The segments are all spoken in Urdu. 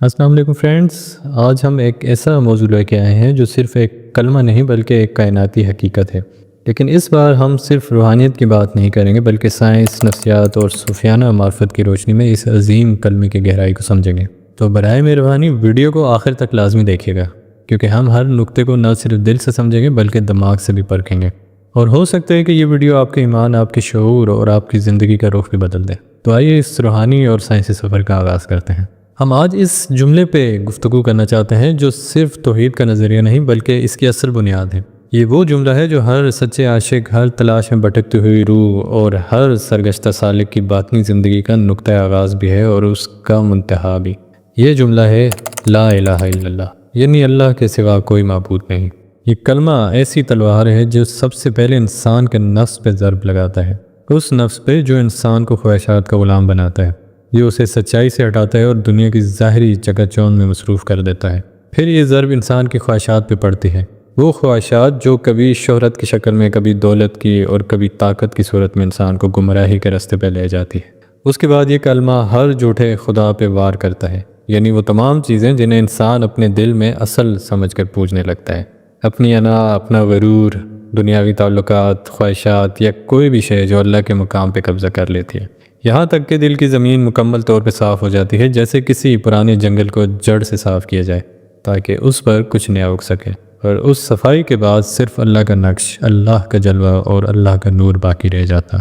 السلام علیکم فرینڈز، آج ہم ایک ایسا موضوع لے کے آئے ہیں جو صرف ایک کلمہ نہیں بلکہ ایک کائناتی حقیقت ہے۔ لیکن اس بار ہم صرف روحانیت کی بات نہیں کریں گے بلکہ سائنس، نفسیات اور صوفیانہ معرفت کی روشنی میں اس عظیم کلمے کی گہرائی کو سمجھیں گے۔ تو برائے مہربانی ویڈیو کو آخر تک لازمی دیکھیے گا، کیونکہ ہم ہر نقطے کو نہ صرف دل سے سمجھیں گے بلکہ دماغ سے بھی پرکھیں گے، اور ہو سکتا ہے کہ یہ ویڈیو آپ کے ایمان، آپ کے شعور اور آپ کی زندگی کا رخ بھی بدل دے۔ تو آئیے اس روحانی اور سائنسی سفر کا آغاز کرتے ہیں۔ ہم آج اس جملے پہ گفتگو کرنا چاہتے ہیں جو صرف توحید کا نظریہ نہیں بلکہ اس کی اصل بنیاد ہے۔ یہ وہ جملہ ہے جو ہر سچے عاشق، ہر تلاش میں بھٹکتی ہوئی روح اور ہر سرگشتہ سالک کی باطنی زندگی کا نقطۂ آغاز بھی ہے اور اس کا منتہا بھی۔ یہ جملہ ہے لا الہ الا اللہ، یعنی اللہ کے سوا کوئی معبود نہیں۔ یہ کلمہ ایسی تلوار ہے جو سب سے پہلے انسان کے نفس پہ ضرب لگاتا ہے، اس نفس پہ جو انسان کو خواہشات کا غلام بناتا ہے، یہ اسے سچائی سے ہٹاتا ہے اور دنیا کی ظاہری چکا چوند میں مصروف کر دیتا ہے۔ پھر یہ ضرب انسان کی خواہشات پہ پڑتی ہے، وہ خواہشات جو کبھی شہرت کی شکل میں، کبھی دولت کی اور کبھی طاقت کی صورت میں انسان کو گمراہی کے راستے پہ لے جاتی ہے۔ اس کے بعد یہ کلمہ ہر جھوٹے خدا پہ وار کرتا ہے، یعنی وہ تمام چیزیں جنہیں انسان اپنے دل میں اصل سمجھ کر پوجنے لگتا ہے، اپنی انا، اپنا غرور، دنیاوی تعلقات، خواہشات یا کوئی بھی شے جو اللہ کے مقام پہ قبضہ کر لیتی ہے۔ یہاں تک کہ دل کی زمین مکمل طور پہ صاف ہو جاتی ہے، جیسے کسی پرانے جنگل کو جڑ سے صاف کیا جائے تاکہ اس پر کچھ نیا اگ سکے، اور اس صفائی کے بعد صرف اللہ کا نقش، اللہ کا جلوہ اور اللہ کا نور باقی رہ جاتا۔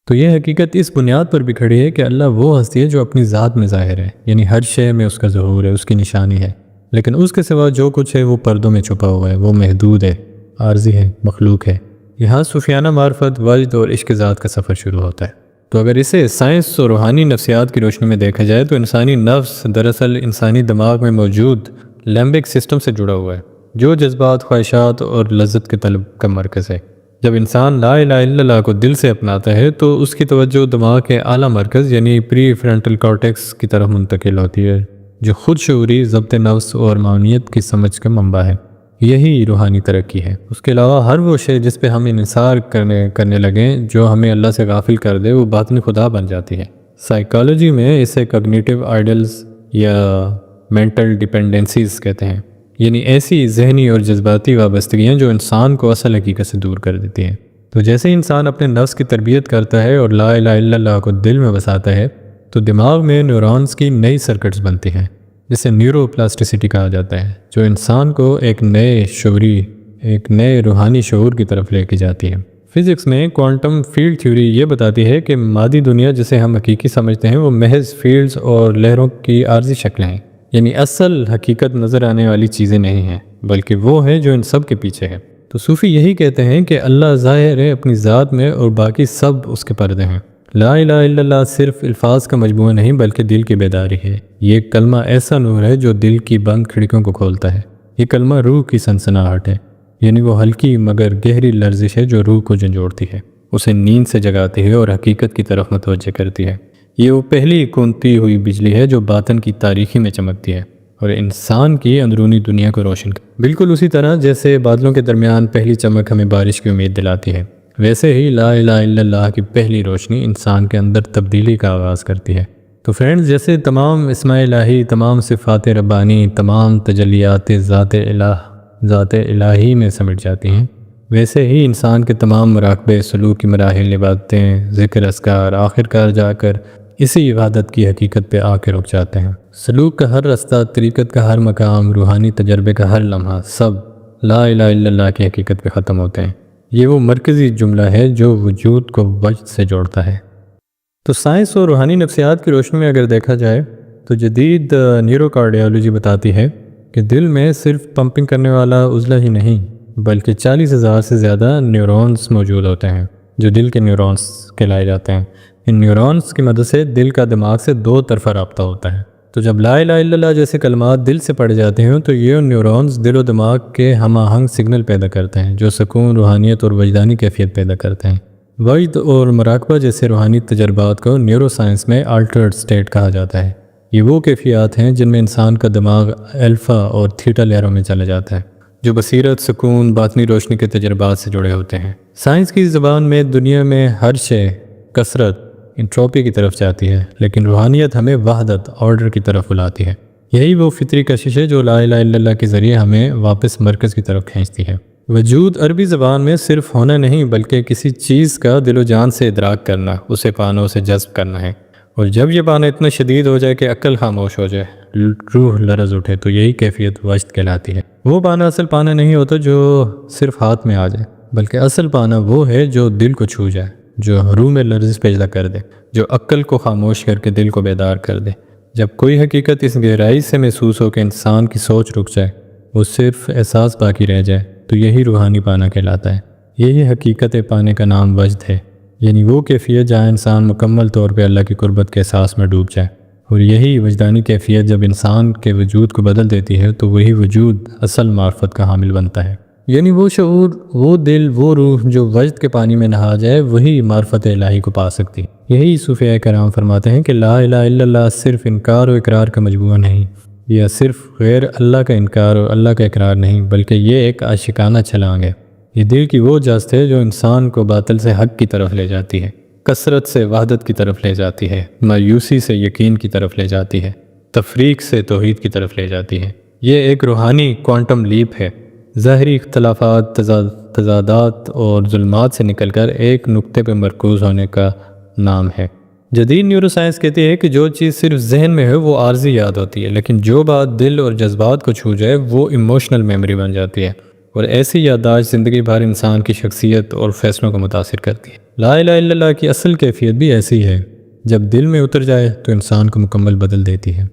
تو یہ حقیقت اس بنیاد پر بھی کھڑی ہے کہ اللہ وہ ہستی ہے جو اپنی ذات میں ظاہر ہے، یعنی ہر شے میں اس کا ظہور ہے، اس کی نشانی ہے، لیکن اس کے سوا جو کچھ ہے وہ پردوں میں چھپا ہوا ہے، وہ محدود ہے، عارضی ہے، مخلوق ہے۔ یہاں صوفیانہ معرفت، وجد اور عشق ذات کا سفر شروع ہوتا ہے۔ تو اگر اسے سائنس اور روحانی نفسیات کی روشنی میں دیکھا جائے تو انسانی نفس دراصل انسانی دماغ میں موجود لیمبک سسٹم سے جڑا ہوا ہے، جو جذبات، خواہشات اور لذت کے طلب کا مرکز ہے۔ جب انسان لا الہ الا اللہ کو دل سے اپناتا ہے تو اس کی توجہ دماغ کے اعلیٰ مرکز یعنی پری فرنٹل کارٹیکس کی طرف منتقل ہوتی ہے، جو خود شعوری ضبط نفس اور معونیت کی سمجھ کا منبع ہے۔ یہی روحانی ترقی ہے۔ اس کے علاوہ ہر وہ شے جس پہ ہم انحصار کرنے لگیں، جو ہمیں اللہ سے غافل کر دے، وہ باطنی خدا بن جاتی ہے۔ سائیکالوجی میں اسے کوگنیٹیو آئیڈلز یا مینٹل ڈیپینڈنسیز کہتے ہیں، یعنی ایسی ذہنی اور جذباتی وابستگیاں جو انسان کو اصل حقیقت سے دور کر دیتی ہیں۔ تو جیسے انسان اپنے نفس کی تربیت کرتا ہے اور لا الہ الا اللہ کو دل میں بساتا ہے تو دماغ میں نیورونز کی نئی سرکٹس بنتی ہیں، جسے نیورو پلاسٹیسٹی کہا جاتا ہے، جو انسان کو ایک نئے روحانی شعور کی طرف لے کے جاتی ہے۔ فزکس میں کوانٹم فیلڈ تھیوری یہ بتاتی ہے کہ مادی دنیا جسے ہم حقیقی سمجھتے ہیں وہ محض فیلڈز اور لہروں کی عارضی شکلیں ہیں، یعنی اصل حقیقت نظر آنے والی چیزیں نہیں ہیں، بلکہ وہ ہے جو ان سب کے پیچھے ہے۔ تو صوفی یہی کہتے ہیں کہ اللہ ظاہر ہے اپنی ذات میں اور باقی سب اس کے پردے ہیں۔ لا الہ الا اللہ صرف الفاظ کا مجموعہ نہیں بلکہ دل کی بیداری ہے۔ یہ کلمہ ایسا نور ہے جو دل کی بند کھڑکیوں کو کھولتا ہے۔ یہ کلمہ روح کی سنسناہٹ ہے، یعنی وہ ہلکی مگر گہری لرزش ہے جو روح کو جھنجھوڑتی ہے، اسے نیند سے جگاتی ہے اور حقیقت کی طرف متوجہ کرتی ہے۔ یہ وہ پہلی کونتی ہوئی بجلی ہے جو باطن کی تاریکی میں چمکتی ہے اور انسان کی اندرونی دنیا کو روشن کرتی ہے۔ بالکل اسی طرح جیسے بادلوں کے درمیان پہلی چمک ہمیں بارش کی امید دلاتی ہے، ویسے ہی لا الہ الا اللہ کی پہلی روشنی انسان کے اندر تبدیلی کا آغاز کرتی ہے۔ تو فرینڈز، جیسے تمام اسماء الہی، تمام صفات ربانی، تمام تجلیات ذات الہی میں سمٹ جاتی ہیں، ویسے ہی انسان کے تمام مراقبے، سلوک کی مراحل، عبادتیں، ذکر، اذکار آخر جا کر اسی عبادت کی حقیقت پہ آ کے رک جاتے ہیں۔ سلوک کا ہر رستہ، طریقت کا ہر مقام، روحانی تجربے کا ہر لمحہ، سب لا الہ الا اللہ کی حقیقت پہ ختم ہوتے ہیں۔ یہ وہ مرکزی جملہ ہے جو وجود کو وجد سے جوڑتا ہے۔ تو سائنس اور روحانی نفسیات کی روشنی میں اگر دیکھا جائے تو جدید نیورو کارڈیالوجی بتاتی ہے کہ دل میں صرف پمپنگ کرنے والا عضلہ ہی نہیں بلکہ 40,000 سے زیادہ نیورونز موجود ہوتے ہیں جو دل کے نیورونز کہلائے جاتے ہیں۔ ان نیورونز کی مدد سے دل کا دماغ سے دو طرفہ رابطہ ہوتا ہے۔ تو جب لا الہ الا اللہ جیسے کلمات دل سے پڑھے جاتے ہیں تو یہ نیورونز دل و دماغ کے ہم آہنگ سگنل پیدا کرتے ہیں جو سکون، روحانیت اور وجدانی کیفیت پیدا کرتے ہیں۔ وجد اور مراقبہ جیسے روحانی تجربات کو نیورو سائنس میں آلٹرڈ سٹیٹ کہا جاتا ہے۔ یہ وہ کیفیات ہیں جن میں انسان کا دماغ الفا اور تھیٹا لہروں میں چلا جاتا ہے، جو بصیرت، سکون، باطنی روشنی کے تجربات سے جڑے ہوتے ہیں۔ سائنس کی زبان میں دنیا میں ہر شے کثرت، انٹروپی کی طرف جاتی ہے، لیکن روحانیت ہمیں وحدت، آرڈر کی طرف بلاتی ہے۔ یہی وہ فطری کشش ہے جو لا الہ الا اللہ کے ذریعے ہمیں واپس مرکز کی طرف کھینچتی ہے۔ وجود عربی زبان میں صرف ہونا نہیں بلکہ کسی چیز کا دل و جان سے ادراک کرنا، اسے پانا، اسے جذب کرنا ہے، اور جب یہ پانا اتنا شدید ہو جائے کہ عقل خاموش ہو جائے، روح لرز اٹھے، تو یہی کیفیت وجد کہلاتی ہے۔ وہ پانا اصل پانا نہیں ہوتا جو صرف ہاتھ میں آ جائے، بلکہ اصل پانا وہ ہے جو دل کو چھو جائے، جو روح میں لرزش پیدا کر دے، جو عقل کو خاموش کر کے دل کو بیدار کر دے۔ جب کوئی حقیقت اس گہرائی سے محسوس ہو کہ انسان کی سوچ رک جائے، وہ صرف احساس باقی رہ جائے، تو یہی روحانی پانا کہلاتا ہے۔ یہی حقیقت پانے کا نام وجد ہے، یعنی وہ کیفیت جہاں انسان مکمل طور پہ اللہ کی قربت کے احساس میں ڈوب جائے۔ اور یہی وجدانی کیفیت جب انسان کے وجود کو بدل دیتی ہے تو وہی وجود اصل معرفت کا حامل بنتا ہے، یعنی وہ شعور، وہ دل، وہ روح جو وجد کے پانی میں نہا جائے، وہی معرفت الہی کو پا سکتی۔ یہی صوفیاء کرام فرماتے ہیں کہ لا الہ الا اللہ صرف انکار و اقرار کا مجموعہ نہیں، یا صرف غیر اللہ کا انکار اور اللہ کا اقرار نہیں، بلکہ یہ ایک عاشقانہ چھلانگ ہے۔ یہ دل کی وہ جست ہے جو انسان کو باطل سے حق کی طرف لے جاتی ہے، کثرت سے وحدت کی طرف لے جاتی ہے، مایوسی سے یقین کی طرف لے جاتی ہے، تفریق سے توحید کی طرف لے جاتی ہے۔ یہ ایک روحانی کوانٹم لیپ ہے، ظاہری اختلافات، تضادات اور ظلمات سے نکل کر ایک نقطے پہ مرکوز ہونے کا نام ہے۔ جدید نیورو سائنس کہتی ہے کہ جو چیز صرف ذہن میں ہے وہ عارضی یاد ہوتی ہے، لیکن جو بات دل اور جذبات کو چھو جائے وہ ایموشنل میموری بن جاتی ہے، اور ایسی یادداشت زندگی بھر انسان کی شخصیت اور فیصلوں کو متاثر کرتی ہے۔ لا الہ الا اللہ کی اصل کیفیت بھی ایسی ہے، جب دل میں اتر جائے تو انسان کو مکمل بدل دیتی ہے۔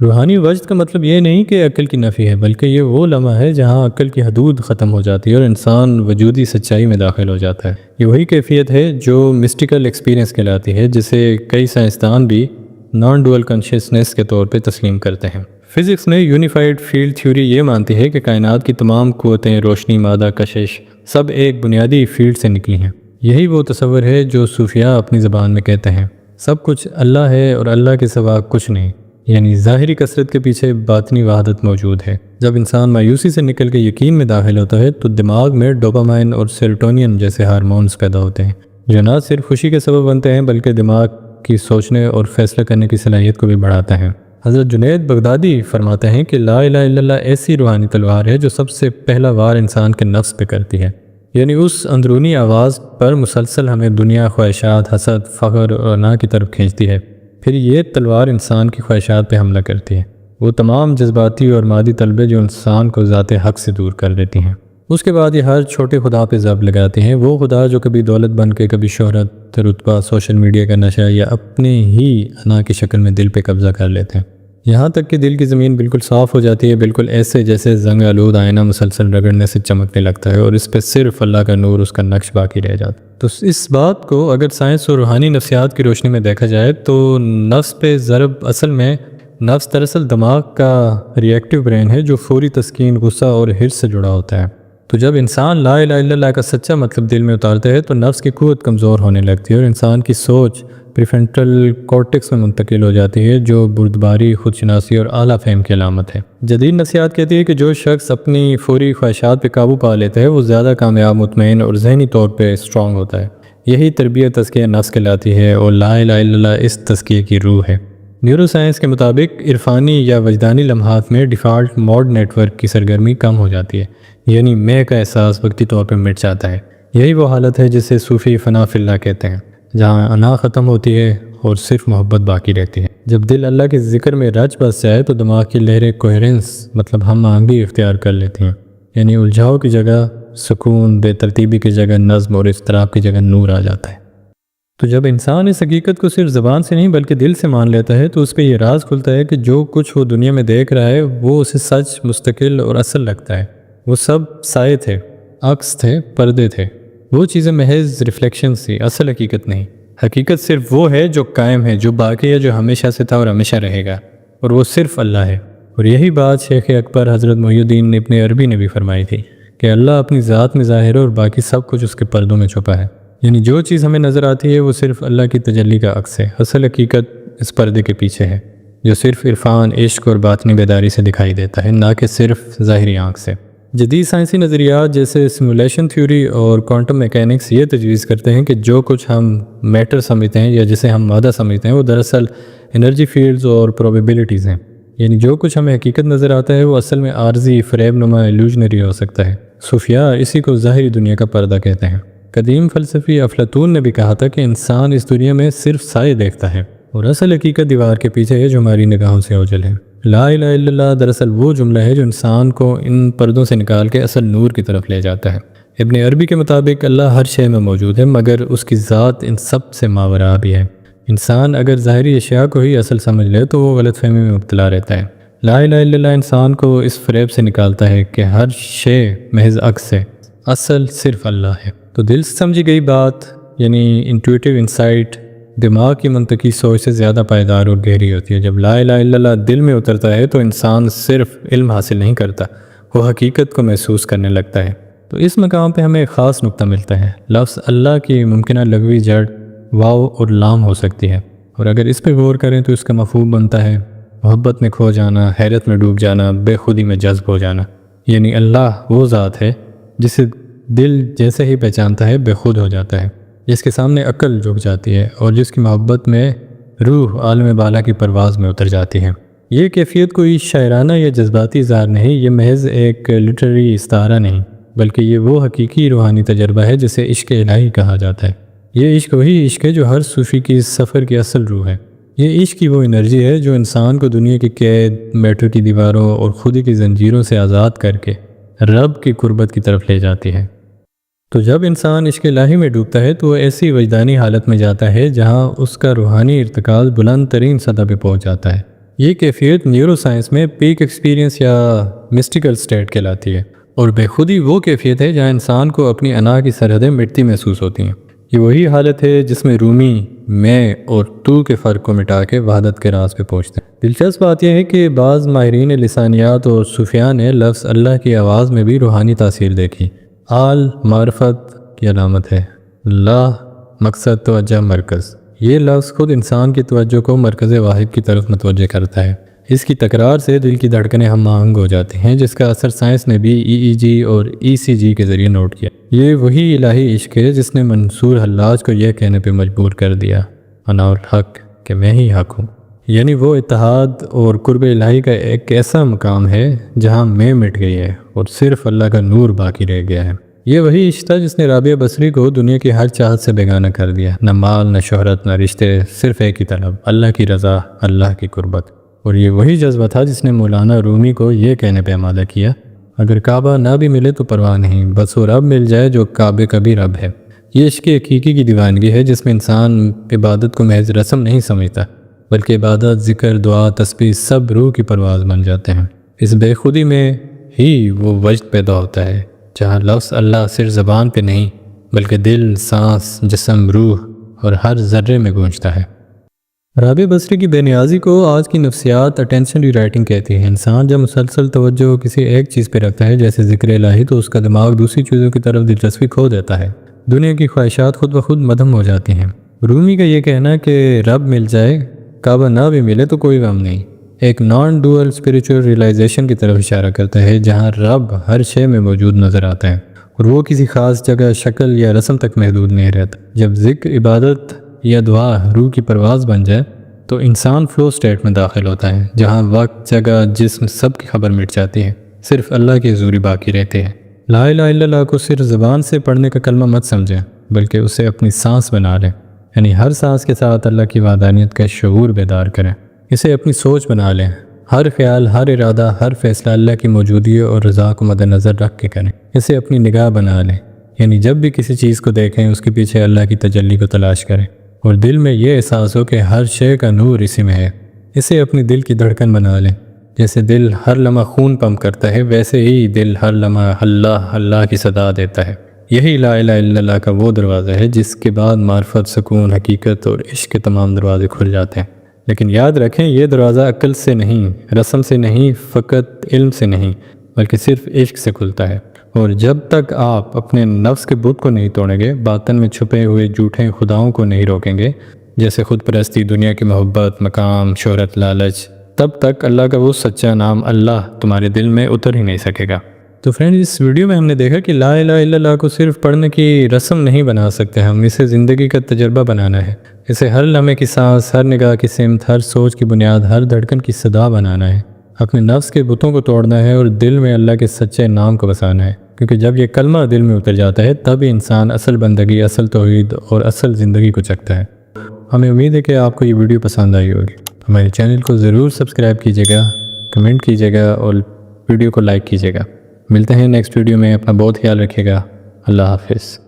روحانی وجد کا مطلب یہ نہیں کہ عقل کی نفی ہے، بلکہ یہ وہ لمحہ ہے جہاں عقل کی حدود ختم ہو جاتی ہے اور انسان وجودی سچائی میں داخل ہو جاتا ہے۔ یہ وہی کیفیت ہے جو مسٹیکل ایکسپیرینس کہلاتی ہے، جسے کئی سائنسدان بھی نان ڈوئل کانشیسنس کے طور پہ تسلیم کرتے ہیں۔ فزکس میں یونیفائڈ فیلڈ تھیوری یہ مانتی ہے کہ کائنات کی تمام قوتیں، روشنی، مادہ، کشش، سب ایک بنیادی فیلڈ سے نکلی ہیں۔ یہی وہ تصور ہے جو صوفیاء اپنی زبان میں کہتے ہیں، سب کچھ اللہ ہے اور اللہ کے سوا کچھ نہیں، یعنی ظاہری کثرت کے پیچھے باطنی وحدت موجود ہے۔ جب انسان مایوسی سے نکل کے یقین میں داخل ہوتا ہے تو دماغ میں ڈوپامائن اور سیروٹونین جیسے ہارمونز پیدا ہوتے ہیں، جو نہ صرف خوشی کے سبب بنتے ہیں بلکہ دماغ کی سوچنے اور فیصلہ کرنے کی صلاحیت کو بھی بڑھاتا ہے۔ حضرت جنید بغدادی فرماتے ہیں کہ لا الہ الا اللہ ایسی روحانی تلوار ہے جو سب سے پہلا وار انسان کے نفس پہ کرتی ہے، یعنی اس اندرونی آواز پر مسلسل ہمیں دنیا، خواہشات، حسد، فخر اور انا کی طرف کھینچتی ہے۔ پھر یہ تلوار انسان کی خواہشات پہ حملہ کرتی ہے، وہ تمام جذباتی اور مادی طلبے جو انسان کو ذات حق سے دور کر دیتی ہیں۔ اس کے بعد یہ ہر چھوٹے خدا پہ ضرب لگاتے ہیں، وہ خدا جو کبھی دولت بن کے، کبھی شہرت، رتبہ، سوشل میڈیا کا نشہ، یا اپنے ہی انا کی شکل میں دل پہ قبضہ کر لیتے ہیں، یہاں تک کہ دل کی زمین بالکل صاف ہو جاتی ہے، بالکل ایسے جیسے زنگ آلود آئینہ مسلسل رگڑنے سے چمکنے لگتا ہے اور اس پہ صرف اللہ کا نور، اس کا نقش باقی رہ جاتا ہے۔ تو اس بات کو اگر سائنس اور روحانی نفسیات کی روشنی میں دیکھا جائے تو نفس پہ ضرب اصل میں نفس دراصل دماغ کا ری ایکٹیو برین ہے جو فوری تسکین، غصہ اور حرص سے جڑا ہوتا ہے۔ تو جب انسان لا الہ الا اللہ کا سچا مطلب دل میں اتارتا ہے تو نفس کی قوت کمزور ہونے لگتی ہے اور انسان کی سوچ پریفرنٹل کورٹیکس میں منتقل ہو جاتی ہے، جو بردباری، خودشناسی اور اعلیٰ فہم کی علامت ہے۔ جدید نفسیات کہتی ہے کہ جو شخص اپنی فوری خواہشات پہ قابو پا لیتا ہے وہ زیادہ کامیاب، مطمئن اور ذہنی طور پہ اسٹرانگ ہوتا ہے۔ یہی تربیت تزکیہ نفس کہلاتی ہے اور لا الہ الا اللہ اس تزکیے کی روح ہے۔ نیورو سائنس کے مطابق عرفانی یا وجدانی لمحات میں ڈیفالٹ موڈ نیٹ ورک کی سرگرمی کم ہو جاتی ہے، یعنی میں کا احساس وقتی طور پہ مٹ جاتا ہے۔ یہی وہ حالت ہے جسے صوفی فنا فی اللہ کہتے ہیں، جہاں انا ختم ہوتی ہے اور صرف محبت باقی رہتی ہے۔ جب دل اللہ کے ذکر میں رچ بس جائے تو دماغ کی لہریں کوہرنس مطلب ہم آہنگی اختیار کر لیتی ہیں، یعنی الجھاؤ کی جگہ سکون، بے ترتیبی کی جگہ نظم اور اضطراب کی جگہ نور آ جاتا ہے۔ تو جب انسان اس حقیقت کو صرف زبان سے نہیں بلکہ دل سے مان لیتا ہے تو اس پہ یہ راز کھلتا ہے کہ جو کچھ وہ دنیا میں دیکھ رہا ہے وہ اسے سچ، مستقل اور اصل لگتا ہے۔ وہ سب سائے تھے، عکس تھے، پردے تھے، وہ چیزیں محض ریفلیکشنز تھی، اصل حقیقت نہیں۔ حقیقت صرف وہ ہے جو قائم ہے، جو باقی ہے، جو ہمیشہ سے تھا اور ہمیشہ رہے گا، اور وہ صرف اللہ ہے۔ اور یہی بات شیخ اکبر حضرت محی الدین ابن عربی نے بھی فرمائی تھی کہ اللہ اپنی ذات میں ظاہر ہے اور باقی سب کچھ اس کے پردوں میں چھپا ہے، یعنی جو چیز ہمیں نظر آتی ہے وہ صرف اللہ کی تجلی کا عکس ہے، اصل حقیقت اس پردے کے پیچھے ہے، جو صرف عرفان، عشق اور باطنی بیداری سے دکھائی دیتا ہے، نہ کہ صرف ظاہری آنکھ سے۔ جدید سائنسی نظریات جیسے سیمولیشن تھیوری اور کوانٹم میکینکس یہ تجویز کرتے ہیں کہ جو کچھ ہم میٹر سمجھتے ہیں یا جسے ہم مادہ سمجھتے ہیں وہ دراصل انرجی فیلڈز اور پروبیبلٹیز ہیں، یعنی جو کچھ ہمیں حقیقت نظر آتا ہے وہ اصل میں عارضی، فریب نما، ایلوژنری ہو سکتا ہے۔ صوفیاء اسی کو ظاہری دنیا کا پردہ کہتے ہیں۔ قدیم فلسفی افلاطون نے بھی کہا تھا کہ انسان اس دنیا میں صرف سائے دیکھتا ہے اور اصل حقیقت دیوار کے پیچھے ہے جو ہماری نگاہوں سے اوجھل ہے۔ لا الہ الا اللہ دراصل وہ جملہ ہے جو انسان کو ان پردوں سے نکال کے اصل نور کی طرف لے جاتا ہے۔ ابن عربی کے مطابق اللہ ہر شے میں موجود ہے مگر اس کی ذات ان سب سے ماوراء بھی ہے۔ انسان اگر ظاہری اشیاء کو ہی اصل سمجھ لے تو وہ غلط فہمی میں مبتلا رہتا ہے۔ لا الہ الا اللہ انسان کو اس فریب سے نکالتا ہے کہ ہر شے محض عکس ہے، اصل صرف اللہ ہے۔ تو دل سے سمجھی گئی بات یعنی انٹویٹیو انسائٹ دماغ کی منطقی سوچ سے زیادہ پائیدار اور گہری ہوتی ہے۔ جب لا الہ الا اللہ دل میں اترتا ہے تو انسان صرف علم حاصل نہیں کرتا، وہ حقیقت کو محسوس کرنے لگتا ہے۔ تو اس مقام پہ ہمیں ایک خاص نقطہ ملتا ہے۔ لفظ اللہ کی ممکنہ لغوی جڑ واو اور لام ہو سکتی ہے، اور اگر اس پہ غور کریں تو اس کا مفہوم بنتا ہے محبت میں کھو جانا، حیرت میں ڈوب جانا، بے خودی میں جذب ہو جانا۔ یعنی اللہ وہ ذات ہے جسے دل جیسے ہی پہچانتا ہے بے خود ہو جاتا ہے، جس کے سامنے عقل جھک جاتی ہے اور جس کی محبت میں روح عالم بالا کی پرواز میں اتر جاتی ہے۔ یہ کیفیت کوئی شاعرانہ یا جذباتی اظہار نہیں، یہ محض ایک لٹریری استعارہ نہیں، بلکہ یہ وہ حقیقی روحانی تجربہ ہے جسے عشق الہی کہا جاتا ہے۔ یہ عشق وہی عشق ہے جو ہر صوفی کی سفر کی اصل روح ہے۔ یہ عشق کی وہ انرجی ہے جو انسان کو دنیا کی قید، میٹر کی دیواروں اور خودی کی زنجیروں سے آزاد کر کے رب کی قربت کی طرف لے جاتی ہے۔ تو جب انسان عشق الہی میں ڈوبتا ہے تو وہ ایسی وجدانی حالت میں جاتا ہے جہاں اس کا روحانی ارتکاز بلند ترین سطح پہ پہنچ جاتا ہے۔ یہ کیفیت نیورو سائنس میں پیک ایکسپیرینس یا مسٹیکل سٹیٹ کہلاتی ہے، اور بے خودی وہ کیفیت ہے جہاں انسان کو اپنی انا کی سرحدیں مٹتی محسوس ہوتی ہیں۔ یہ وہی حالت ہے جس میں رومی میں اور تو کے فرق کو مٹا کے وحدت کے راز پہ پہنچتے ہیں۔ دلچسپ بات یہ ہے کہ بعض ماہرین لسانیات اور صوفیاء نے لفظ اللہ کی آواز میں بھی روحانی تاثیر دیکھی۔ آل معرفت کی علامت ہے، لا مقصد توجہ مرکز۔ یہ لفظ خود انسان کی توجہ کو مرکز واحد کی طرف متوجہ کرتا ہے۔ اس کی تکرار سے دل کی دھڑکنیں ہم آہنگ ہو جاتی ہیں، جس کا اثر سائنس نے بھی EEG اور ECG کے ذریعے نوٹ کیا۔ یہ وہی الہی عشق ہے جس نے منصور حلاج کو یہ کہنے پہ مجبور کر دیا، انا الحق، کہ میں ہی حق ہوں۔ یعنی وہ اتحاد اور قرب الہی کا ایک ایسا مقام ہے جہاں میں مٹ گئی ہے اور صرف اللہ کا نور باقی رہ گیا ہے۔ یہ وہی عشق تھا جس نے رابعہ بصری کو دنیا کی ہر چاہت سے بیگانہ کر دیا، نہ مال، نہ شہرت، نہ رشتے، صرف ایک ہی طلب، اللہ کی رضا، اللہ کی قربت۔ اور یہ وہی جذبہ تھا جس نے مولانا رومی کو یہ کہنے پہ آمادہ کیا، اگر کعبہ نہ بھی ملے تو پرواہ نہیں، بس وہ رب مل جائے جو کعبے کا بھی رب ہے۔ یہ عشق حقیقی کی دیوانگی ہے جس میں انسان عبادت کو محض رسم نہیں سمجھتا، بلکہ عبادت، ذکر، دعا، تسبیح سب روح کی پرواز بن جاتے ہیں۔ اس بے خودی میں ہی وہ وجد پیدا ہوتا ہے جہاں لفظ اللہ صرف زبان پہ نہیں بلکہ دل، سانس، جسم، روح اور ہر ذرے میں گونجتا ہے۔ رابعہ بصری کی بے نیازی کو آج کی نفسیات اٹینشن ری رائٹنگ کہتی ہے۔ انسان جب مسلسل توجہ کسی ایک چیز پہ رکھتا ہے جیسے ذکر الہی، تو اس کا دماغ دوسری چیزوں کی طرف دلچسپی کھو دیتا ہے، دنیا کی خواہشات خود بخود مدھم ہو جاتی ہیں۔ رومی کا یہ کہنا کہ رب مل جائے، کعبہ نہ بھی ملے تو کوئی غم نہیں، ایک نان ڈوئل اسپریچول ریئلائزیشن کی طرف اشارہ کرتا ہے جہاں رب ہر شے میں موجود نظر آتا ہے اور وہ کسی خاص جگہ، شکل یا رسم تک محدود نہیں رہتا۔ جب ذکر، عبادت یا دعا روح کی پرواز بن جائے تو انسان فلو سٹیٹ میں داخل ہوتا ہے جہاں وقت، جگہ، جسم سب کی خبر مٹ جاتی ہے، صرف اللہ کی حضوری باقی رہتے ہیں۔ لا الہ الا اللہ کو صرف زبان سے پڑھنے کا کلمہ مت سمجھیں بلکہ اسے اپنی سانس بنا لیں، یعنی ہر سانس کے ساتھ اللہ کی وحدانیت کا شعور بیدار کریں، اسے اپنی سوچ بنا لیں، ہر خیال، ہر ارادہ، ہر فیصلہ اللہ کی موجودگی اور رضا کو مد نظر رکھ کے کریں، اسے اپنی نگاہ بنا لیں، یعنی جب بھی کسی چیز کو دیکھیں اس کے پیچھے اللہ کی تجلی کو تلاش کریں اور دل میں یہ احساس ہو کہ ہر شے کا نور اسی میں ہے، اسے اپنی دل کی دھڑکن بنا لیں۔ جیسے دل ہر لمحہ خون پمپ کرتا ہے ویسے ہی دل ہر لمحہ اللہ اللہ کی صدا دیتا ہے۔ یہی لا الہ الا اللہ کا وہ دروازہ ہے جس کے بعد معرفت، سکون، حقیقت اور عشق کے تمام دروازے کھل جاتے ہیں۔ لیکن یاد رکھیں یہ دروازہ عقل سے نہیں، رسم سے نہیں، فقط علم سے نہیں، بلکہ صرف عشق سے کھلتا ہے۔ اور جب تک آپ اپنے نفس کے بت کو نہیں توڑیں گے، باطن میں چھپے ہوئے جھوٹے خداؤں کو نہیں روکیں گے، جیسے خود پرستی، دنیا کی محبت، مقام، شہرت، لالچ، تب تک اللہ کا وہ سچا نام اللہ تمہارے دل میں اتر ہی نہیں سکے گا۔ تو فرینڈ، اس ویڈیو میں ہم نے دیکھا کہ لا الہ الا اللہ کو صرف پڑھنے کی رسم نہیں بنا سکتے، ہم اسے زندگی کا تجربہ بنانا ہے، اسے ہر لمحے کی سانس، ہر نگاہ کی سمت، ہر سوچ کی بنیاد، ہر دھڑکن کی صدا بنانا ہے۔ اپنے نفس کے بتوں کو توڑنا ہے اور دل میں اللہ کے سچے نام کو بسانا ہے، کیونکہ جب یہ کلمہ دل میں اتر جاتا ہے تب انسان اصل بندگی، اصل توحید اور اصل زندگی کو چکھتا ہے۔ ہمیں امید ہے کہ آپ کو یہ ویڈیو پسند آئی ہوگی۔ ہمارے چینل کو ضرور سبسکرائب کیجیے گا، کمنٹ کیجیے گا اور ویڈیو کو لائک کیجیے گا۔ ملتے ہیں نیکسٹ ویڈیو میں، اپنا بہت خیال رکھیے گا۔ اللہ حافظ۔